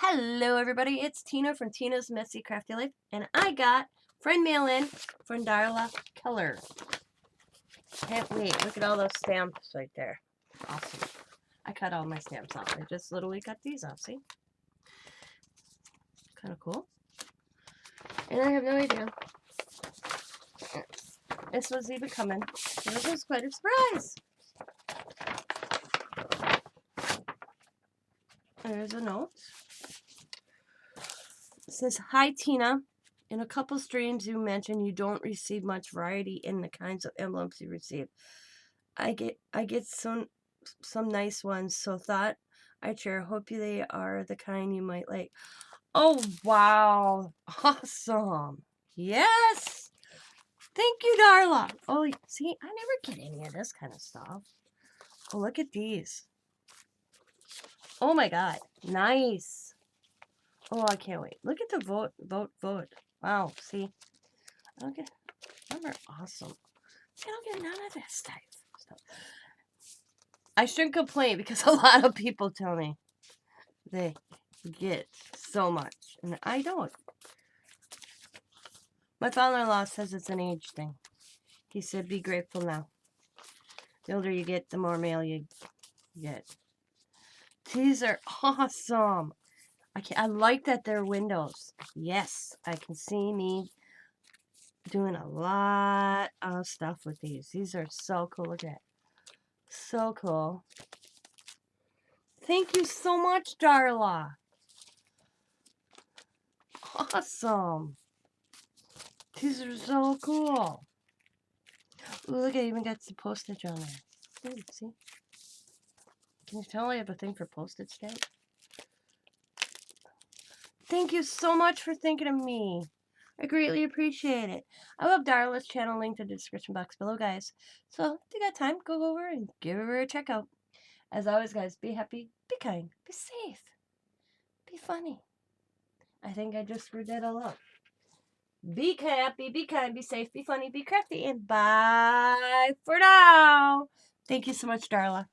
Hello everybody, it's Tina from Tina's Messy Crafty Life, and I got friend mail in from Darla, Keller. Can't wait, look at all those stamps right there. Awesome. I cut all my stamps off. I just literally cut these off, see? Kind of cool. And I have no idea this was even coming. This was quite a surprise. There's a note. It says, "Hi Tina. In a couple streams you mentioned you don't receive much variety in the kinds of emblems you receive. I get some nice ones, so thought I'd share. Hope they are the kind you might like." Oh wow. Awesome. Yes. Thank you, Darla. Oh, see, I never get any of this kind of stuff. Oh, look at these. Oh my god. Nice. Oh, I can't wait. Look at the vote. Wow, see? Those are awesome. See, I don't get none of this stuff. I shouldn't complain because a lot of people tell me they get so much, and I don't. My father-in-law says it's an age thing. He said, "Be grateful now. The older you get, the more mail you get." These are awesome. I like that they're windows. Yes, I can see me doing a lot of stuff with these. These are so cool. Look at that. So cool. Thank you so much, Darla. Awesome. These are so cool. Ooh, look, I even got some postage on there. Ooh, see? Can you tell I have a thing for postage stamp? Thank you so much for thinking of me. I greatly appreciate it. I love Darla's channel, linked in the description box below, guys. So, if you got time, go over and give her a check out. As always, guys, be happy, be kind, be safe, be funny. I think I just screwed that all up. Be happy, be kind, be safe, be funny, be crafty, and bye for now. Thank you so much, Darla.